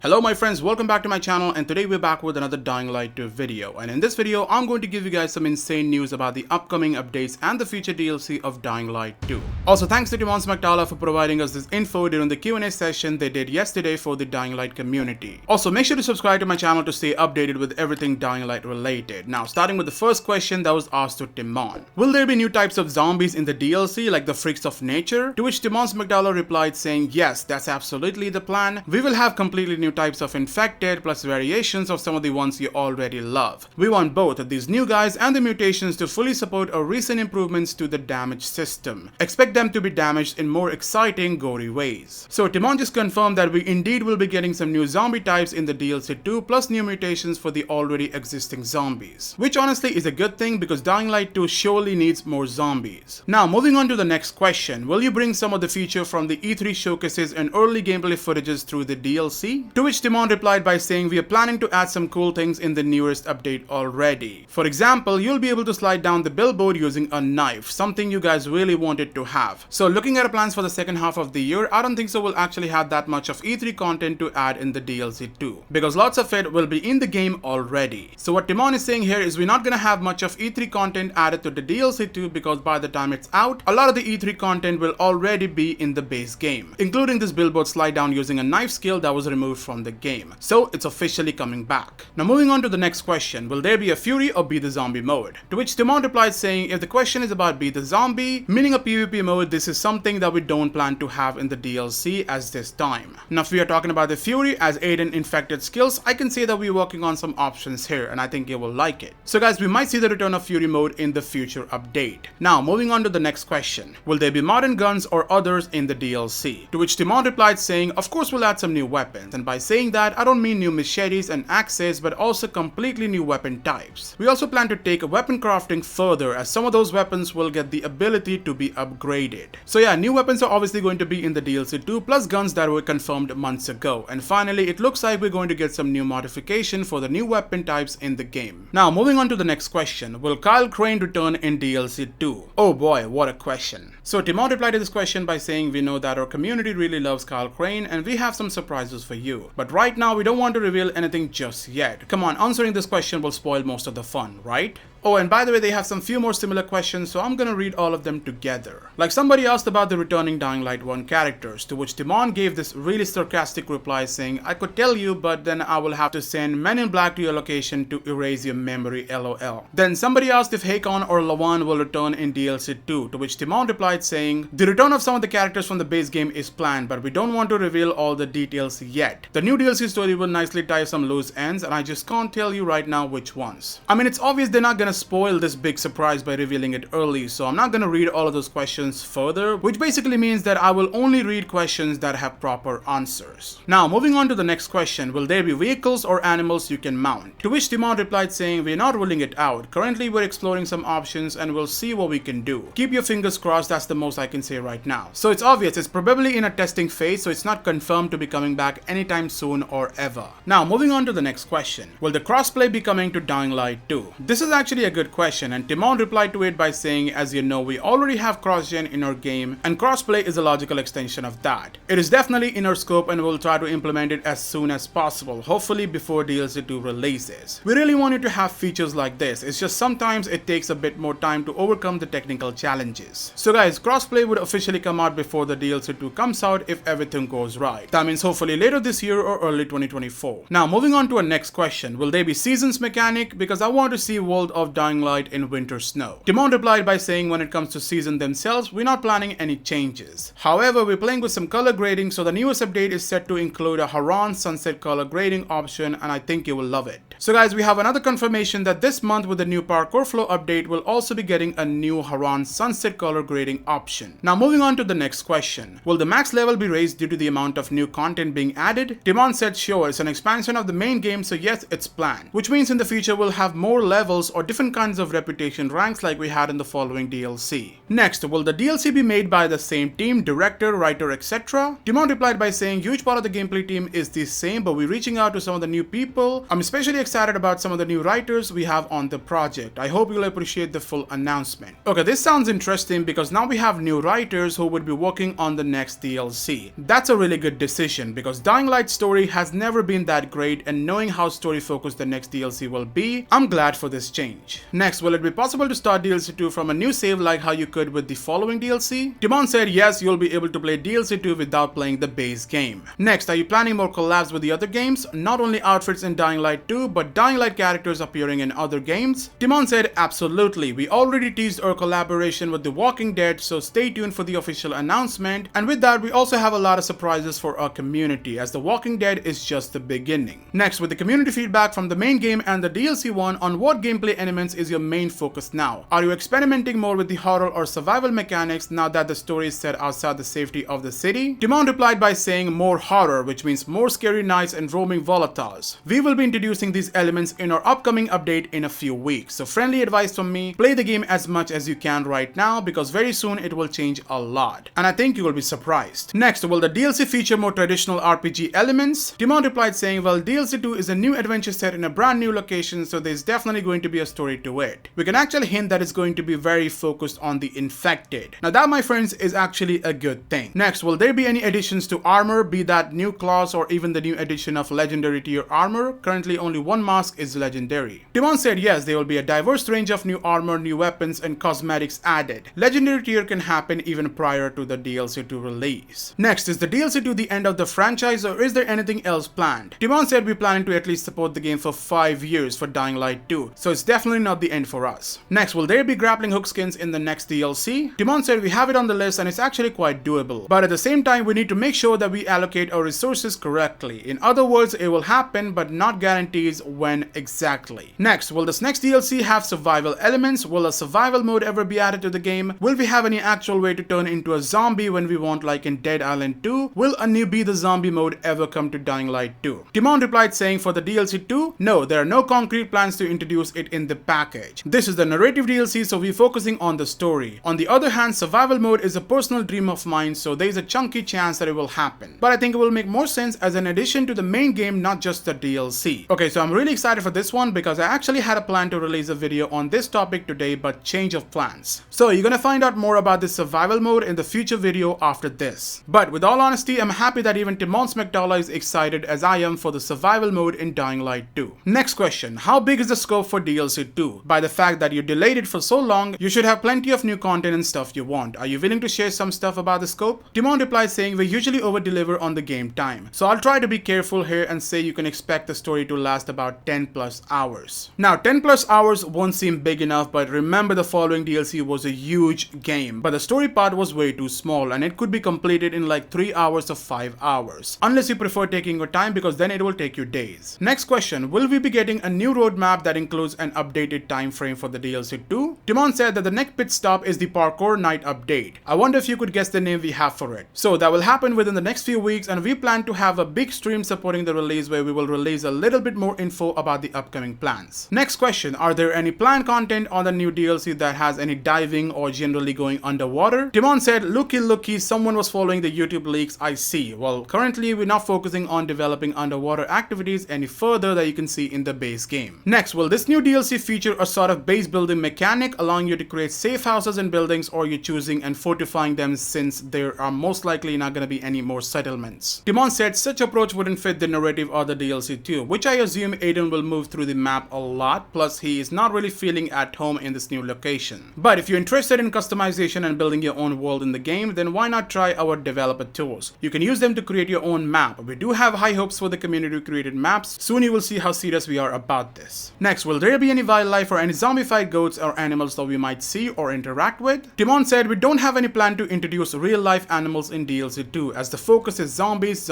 Hello my friends, welcome back to my channel, and today we're back with another Dying Light 2 video. And in this video, I'm going to give you guys some insane news about the upcoming updates and the future DLC of Dying Light 2. Also, thanks to Timon Smaktala for providing us this info during the Q&A session they did yesterday for the Dying Light community. Also, make sure to subscribe to my channel to stay updated with everything Dying Light related. Now, starting with the first question that was asked to Timon. Will there be new types of zombies in the DLC like the Freaks of Nature? To which Timon Smaktala replied saying, yes, that's absolutely the plan. We will have completely new types of infected plus variations of some of the ones you already love. We want both these new guys and the mutations to fully support our recent improvements to the damage system. Expect them to be damaged in more exciting, gory ways. So Timon just confirmed that we indeed will be getting some new zombie types in the DLC 2 plus new mutations for the already existing zombies. Which honestly is a good thing because Dying Light 2 surely needs more zombies. Now moving on to the next question. Will you bring some of the feature from the E3 showcases and early gameplay footages through the DLC? To which Timon replied by saying we are planning to add some cool things in the newest update already. For example, you'll be able to slide down the billboard using a knife, something you guys really wanted to have. So looking at our plans for the second half of the year, I don't think so we'll actually have that much of E3 content to add in the DLC too, because lots of it will be in the game already. So what Timon is saying here is we're not gonna have much of E3 content added to the DLC 2 because by the time it's out, a lot of the E3 content will already be in the base game, including this billboard slide down using a knife skill that was removed from the game. So it's officially coming back. Now moving on to the next question, will there be a Fury or Be the Zombie mode? To which Timon replied saying if the question is about Be the Zombie, meaning a PvP mode, this is something that we don't plan to have in the DLC as this time. Now if we are talking about the Fury as Aiden infected skills, I can say that we're working on some options here and I think you will like it. So guys, we might see the return of Fury mode in the future update. Now moving on to the next question, will there be modern guns or others in the DLC? To which Timon replied saying of course we'll add some new weapons, and by saying that I don't mean new machetes and axes but also completely new weapon types. We also plan to take weapon crafting further as some of those weapons will get the ability to be upgraded. So yeah, new weapons are obviously going to be in the DLC 2 plus guns that were confirmed months ago. And finally, it looks like we're going to get some new modification for the new weapon types in the game. Now moving on to the next question, will Kyle Crane return in DLC 2? Oh boy, what a question. So Timon replied to this question by saying we know that our community really loves Kyle Crane and we have some surprises for you. But right now we don't want to reveal anything just yet. Come on, answering this question will spoil most of the fun, right? Oh, and by the way, they have some few more similar questions, so I'm gonna read all of them together. Like somebody asked about the returning Dying Light 1 characters, to which Timon gave this really sarcastic reply saying, I could tell you, but then I will have to send Men in Black to your location to erase your memory, lol. Then somebody asked if Hakon or Lawan will return in DLC 2, to which Timon replied saying, the return of some of the characters from the base game is planned, but we don't want to reveal all the details yet. The new DLC story will nicely tie some loose ends, and I just can't tell you right now which ones. I mean, it's obvious they're not gonna spoil this big surprise by revealing it early, so I'm not gonna read all of those questions further, which basically means that I will only read questions that have proper answers. Now moving on to the next question, will there be vehicles or animals you can mount? To which Timon replied saying we're not ruling it out. Currently we're exploring some options and we'll see what we can do. Keep your fingers crossed, that's the most I can say right now. So it's obvious it's probably in a testing phase, so it's not confirmed to be coming back anytime soon or ever. Now moving on to the next question, will the crossplay be coming to Dying Light 2? This is actually a good question, and Timon replied to it by saying as you know we already have cross-gen in our game and crossplay is a logical extension of that. It is definitely in our scope and we'll try to implement it as soon as possible, hopefully before DLC 2 releases. We really wanted to have features like this, it's just sometimes it takes a bit more time to overcome the technical challenges. So guys, crossplay would officially come out before the DLC 2 comes out if everything goes right. That means hopefully later this year or early 2024. Now moving on to our next question, will there be seasons mechanic? Because I want to see World of Dying Light in winter snow. Timon replied by saying when it comes to season themselves, we're not planning any changes. However, we're playing with some color grading, so the newest update is set to include a Haran sunset color grading option, and I think you will love it. So guys, we have another confirmation that this month with the new parkour flow update, we'll also be getting a new Haran sunset color grading option. Now moving on to the next question, will the max level be raised due to the amount of new content being added? Timon said sure, it's an expansion of the main game, so yes, it's planned. Which means in the future we'll have more levels or different different kinds of reputation ranks like we had in the following DLC. Next, will the DLC be made by the same team, director, writer, etc.? Timon replied by saying huge part of the gameplay team is the same, but we're reaching out to some of the new people. I'm especially excited about some of the new writers we have on the project. I hope you'll appreciate the full announcement. Okay, this sounds interesting because now we have new writers who would be working on the next DLC. That's a really good decision because Dying Light's story has never been that great, and knowing how story focused the next DLC will be, I'm glad for this change. Next, will it be possible to start DLC 2 from a new save like how you could with the following DLC? Timon said yes, you'll be able to play DLC 2 without playing the base game. Next, are you planning more collabs with the other games? Not only outfits in Dying Light 2, but Dying Light characters appearing in other games? Timon said absolutely. We already teased our collaboration with The Walking Dead, so stay tuned for the official announcement. And with that, we also have a lot of surprises for our community, as The Walking Dead is just the beginning. Next, with the community feedback from the main game and the DLC one, on what gameplay elements is your main focus now? Are you experimenting more with the horror or survival mechanics now that the story is set outside the safety of the city? Timon replied by saying more horror, which means more scary nights and roaming volatiles. We will be introducing these elements in our upcoming update in a few weeks, so friendly advice from me, play the game as much as you can right now because very soon it will change a lot, and I think you will be surprised. Next, will the DLC feature more traditional RPG elements? Timon replied saying, well, DLC 2 is a new adventure set in a brand new location, so there's definitely going to be a story to it. We can actually hint that it's going to be very focused on the infected. Now that, my friends, is actually a good thing. Next, will there be any additions to armor, be that new class or even the new addition of legendary tier armor? Currently only one mask is legendary. Timon said yes, there will be a diverse range of new armor, new weapons and cosmetics added. Legendary tier can happen even prior to the DLC 2 release. Next, is the DLC 2 the end of the franchise or is there anything else planned? Timon said we're planning to at least support the game for 5 years for Dying Light 2, so it's definitely not the end for us. Next, will there be grappling hook skins in the next DLC? Timon said we have it on the list and it's actually quite doable, but at the same time we need to make sure that we allocate our resources correctly. In other words, it will happen but not guarantees when exactly. Next, will this next DLC have survival elements? Will a survival mode ever be added to the game? Will we have any actual way to turn into a zombie when we want, like in Dead Island 2? Will a new Be the Zombie mode ever come to Dying Light 2? Timon replied saying for the DLC 2, no, there are no concrete plans to introduce it in the package. This is the narrative DLC, so we're focusing on the story. On the other hand, survival mode is a personal dream of mine, so there's a chunky chance that it will happen. But I think it will make more sense as an addition to the main game, not just the DLC. Okay, so I'm really excited for this one because I actually had a plan to release a video on this topic today, but change of plans. So you're gonna find out more about this survival mode in the future video after this. But with all honesty, I'm happy that even Timon Smekdala is excited as I am for the survival mode in Dying Light 2. Next question, how big is the scope for DLC 2? By the fact that you delayed it for so long, you should have plenty of new content and stuff you want. Are you willing to share some stuff about the scope? Timon replied saying we usually over deliver on the game time, so I'll try to be careful here and say you can expect the story to last about 10+ hours. Now 10+ hours won't seem big enough, but remember the following DLC was a huge game, but the story part was way too small and it could be completed in like 3 hours or 5 hours, unless you prefer taking your time because then it will take you days. Next question, will we be getting a new roadmap that includes an updated time frame for the DLC 2? Timon said that the next pit stop is the Parkour Night update. I wonder if you could guess the name we have for it. So that will happen within the next few weeks and we plan to have a big stream supporting the release where we will release a little bit more info about the upcoming plans. Next question, are there any planned content on the new DLC that has any diving or generally going underwater? Timon said, looky, someone was following the YouTube leaks, I see. Well, currently we're not focusing on developing underwater activities any further that you can see in the base game. Next, will this new DLC feature a sort of base building mechanic allowing you to create safe houses and buildings, or you choosing and fortifying them since there are most likely not going to be any more settlements? Timon said such approach wouldn't fit the narrative or the DLC too, which I assume Aiden will move through the map a lot, plus he is not really feeling at home in this new location. But if you're interested in customization and building your own world in the game, then why not try our developer tools? You can use them to create your own map. We do have high hopes for the community created maps. Soon you will see how serious we are about this. Next, will there be any wildlife or any zombified goats or animals that we might see or interact with? Timon said we don't have any plan to introduce real life animals in DLC 2 as the focus is zombies.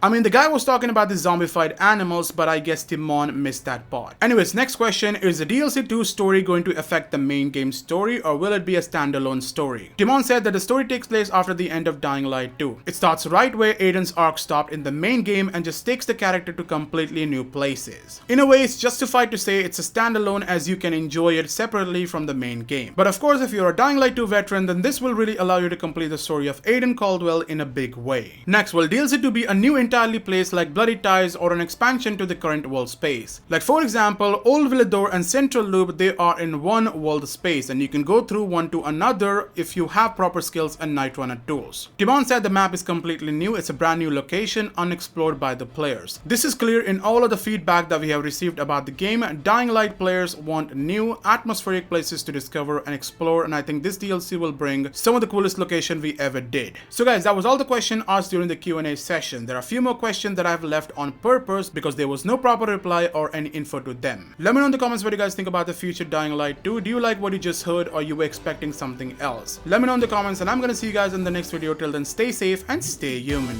I mean, the guy was talking about the zombified animals, but I guess Timon missed that part. Anyways, next question, is the DLC 2 story going to affect the main game story or will it be a standalone story? Timon said that the story takes place after the end of Dying Light 2. It starts right where Aiden's arc stopped in the main game and just takes the character to completely new places. In a way, it's justified to say it's a standalone, as you can enjoy it separately from the main game. But of course, if you're a Dying Light 2 veteran, then this will really allow you to complete the story of Aiden Caldwell in a big way. Next, will DLC to be a new entirely place like Bloody Ties, or an expansion to the current world space. Like for example, Old Villador and Central Loop, they are in one world space and you can go through one to another if you have proper skills and Night Runner tools. Timon said the map is completely new, it's a brand new location unexplored by the players. This is clear in all of the feedback that we have received about the game. Dying Light players want new atmospheric places to discover and explore, and I think this DLC will bring some of the coolest location we ever did. So guys, that was all the question asked during the Q&A session. There are a few more questions that I have left on purpose because there was no proper reply or any info to them. Let me know in the comments what you guys think about the future Dying Light 2. Do you like what you just heard, or you were expecting something else? Let me know in the comments, and I'm gonna see you guys in the next video. Till then, stay safe and stay human.